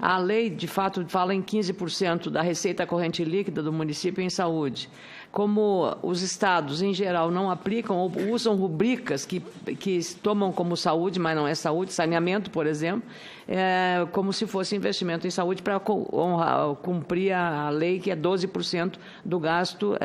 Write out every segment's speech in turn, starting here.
A lei, de fato, fala em 15% da receita corrente líquida do município em saúde. Como os estados, em geral, não aplicam ou usam rubricas que tomam como saúde, mas não é saúde, saneamento, por exemplo, como se fosse investimento em saúde para cumprir a lei, que é 12% do gasto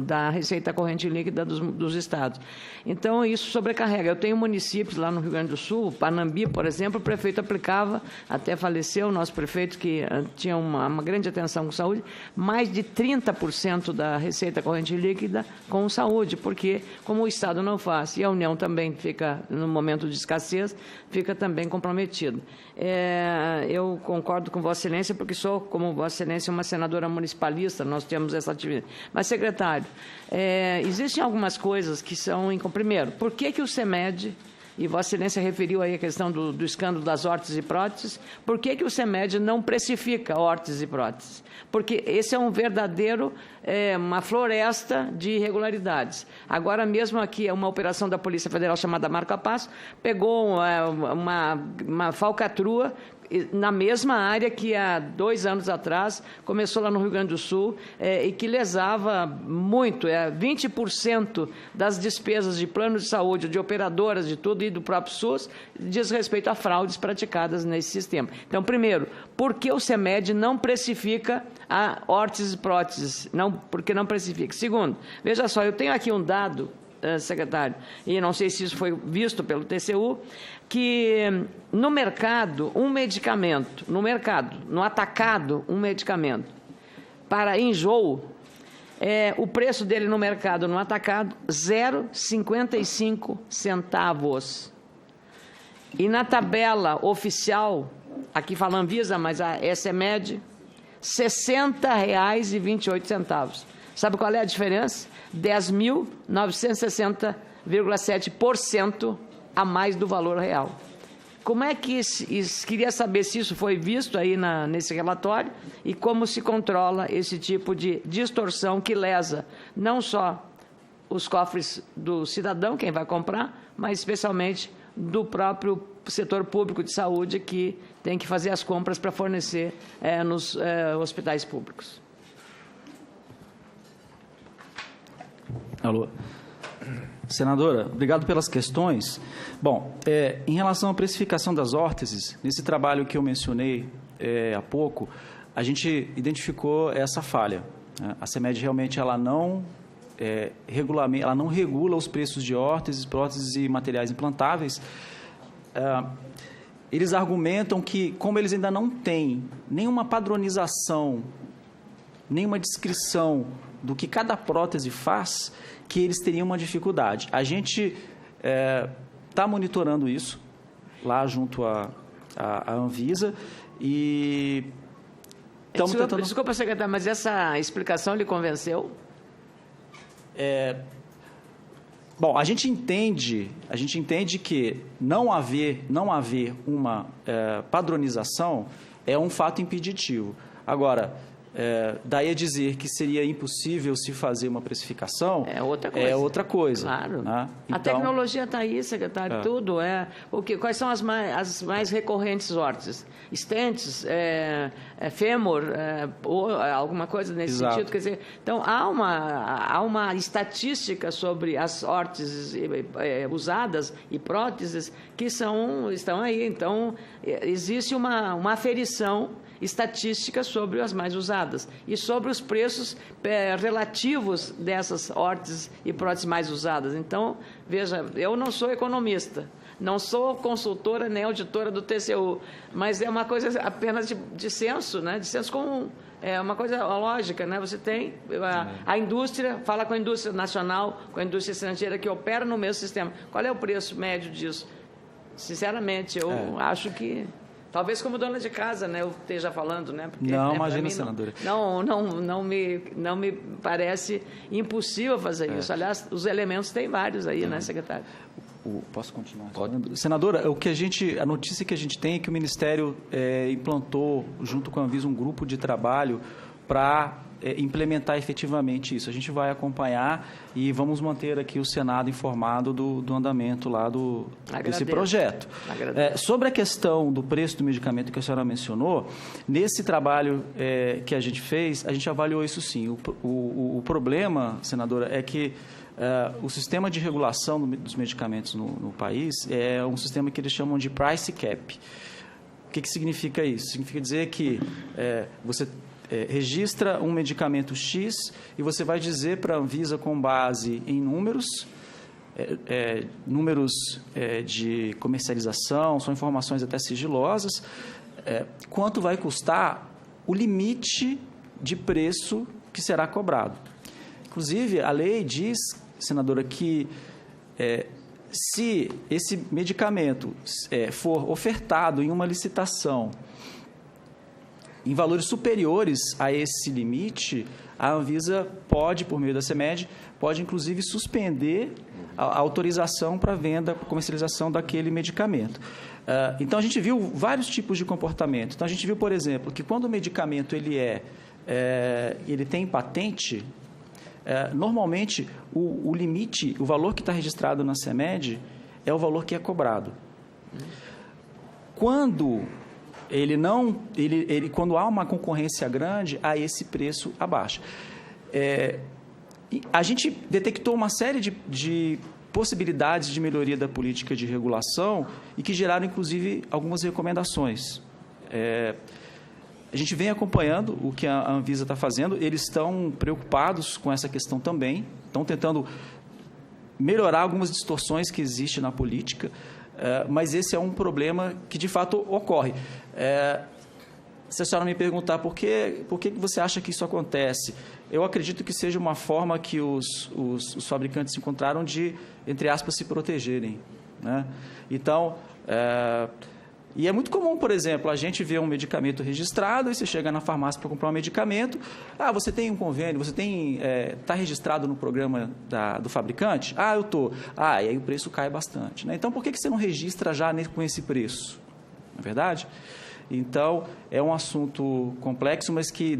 da receita corrente líquida dos estados. Então, isso sobrecarrega. Eu tenho municípios lá no Rio Grande do Sul, Panambi, por exemplo, o prefeito aplicava, até faleceu o nosso prefeito, que tinha uma grande atenção com saúde, mais de 30% da receita corrente líquida com saúde, porque como o Estado não faz e a União também fica, no momento de escassez, fica também comprometido. Eu concordo com Vossa Excelência, porque sou, como Vossa Excelência, uma senadora municipalista, nós temos essa atividade. Mas, secretário, existem algumas coisas que são... Primeiro, por que o CEMED, e Vossa Excelência referiu aí a questão do escândalo das órteses e próteses, por que o CEMED não precifica órteses e próteses? Porque esse é um verdadeiro, uma floresta de irregularidades. Agora mesmo aqui, uma operação da Polícia Federal chamada Marca Passo, pegou uma falcatrua na mesma área que há 2 anos atrás começou lá no Rio Grande do Sul e que lesava muito, 20% das despesas de plano de saúde, de operadoras, de tudo e do próprio SUS, diz respeito a fraudes praticadas nesse sistema. Então, primeiro, por que o CEMED não precifica a órteses e próteses? Porque não precifica. Segundo, veja só, eu tenho aqui um dado, secretário, e não sei se isso foi visto pelo TCU, que no mercado, no atacado, um medicamento para enjoo, o preço dele no mercado, no atacado, 0,55 centavos. E na tabela oficial, aqui fala Anvisa, mas a CEMED, R$ 60,28. Sabe qual é a diferença? 10.960,7% a mais do valor real. Como é que queria saber se isso foi visto aí nesse relatório e como se controla esse tipo de distorção que lesa não só os cofres do cidadão, quem vai comprar, mas especialmente do próprio setor público de saúde, que tem que fazer as compras para fornecer nos hospitais públicos. Alô. Senadora, obrigado pelas questões. Bom, em relação à precificação das órteses, nesse trabalho que eu mencionei há pouco, a gente identificou essa falha. A CEMED realmente ela não regula os preços de órteses, próteses e materiais implantáveis. Eles argumentam que, como eles ainda não têm nenhuma padronização, nenhuma descrição do que cada prótese faz, que eles teriam uma dificuldade. A gente está monitorando isso lá junto à Anvisa e estamos tentando... Desculpa, secretário, mas essa explicação lhe convenceu? Bom, a gente entende que não haver uma padronização é um fato impeditivo. Agora, daí a dizer que seria impossível se fazer uma precificação é outra coisa. Claro. Né? Então, a tecnologia está aí, secretário, tudo. Quais são as mais recorrentes órteses? Estentes, fêmur, ou alguma coisa nesse Exato. sentido? Quer dizer, então, há uma estatística sobre as órteses usadas e próteses que estão aí. Então, existe uma aferição estatísticas sobre as mais usadas e sobre os preços relativos dessas órteses e próteses mais usadas. Então, veja, eu não sou economista, não sou consultora nem auditora do TCU, mas é uma coisa apenas de senso, né? De senso comum. É uma coisa lógica, né? Você tem a indústria, fala com a indústria nacional, com a indústria estrangeira que opera no mesmo sistema. Qual é o preço médio disso? Sinceramente, eu acho que... Talvez como dona de casa, né, eu esteja falando, né? Porque, não, imagina, senadora. Não me parece impossível fazer isso. Aliás, os elementos têm vários aí, né, secretário? Posso continuar? Pode. Senadora, a notícia que a gente tem é que o Ministério implantou, junto com a Anvisa, um grupo de trabalho para implementar efetivamente isso. A gente vai acompanhar e vamos manter aqui o Senado informado do andamento lá desse projeto. Sobre a questão do preço do medicamento que a senhora mencionou, nesse trabalho que a gente fez, a gente avaliou isso sim. O problema, senadora, é que o sistema de regulação dos medicamentos no país é um sistema que eles chamam de price cap. O que significa isso? Significa dizer que você registra um medicamento X e você vai dizer para a Anvisa, com base em números de comercialização, são informações até sigilosas, quanto vai custar o limite de preço que será cobrado. Inclusive, a lei diz, senadora, que se esse medicamento for ofertado em uma licitação em valores superiores a esse limite, a Anvisa pode, por meio da CEMED, pode inclusive suspender a autorização para venda, para comercialização daquele medicamento. Então, a gente viu vários tipos de comportamento. Então, a gente viu, por exemplo, que quando o medicamento ele tem patente, normalmente o limite, o valor que está registrado na CEMED é o valor que é cobrado. Quando quando há uma concorrência grande, a esse preço abaixa. A gente detectou uma série de possibilidades de melhoria da política de regulação e que geraram, inclusive, algumas recomendações. A gente vem acompanhando o que a Anvisa está fazendo, eles estão preocupados com essa questão também, estão tentando melhorar algumas distorções que existem na política, mas esse é um problema que, de fato, ocorre. Se a senhora me perguntar por que você acha que isso acontece, eu acredito que seja uma forma que os fabricantes encontraram de, entre aspas, se protegerem, né? Então, e é muito comum, por exemplo, a gente ver um medicamento registrado e você chega na farmácia para comprar um medicamento, você tem um convênio, você está registrado no programa do fabricante? Eu estou. E aí o preço cai bastante, né? Então, por que você não registra já com esse preço? Não é verdade? Então, é um assunto complexo, mas que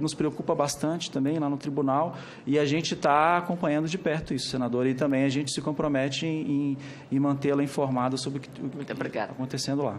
nos preocupa bastante também lá no tribunal, e a gente está acompanhando de perto isso, senadora, e também a gente se compromete em mantê-la informada sobre o que está acontecendo lá.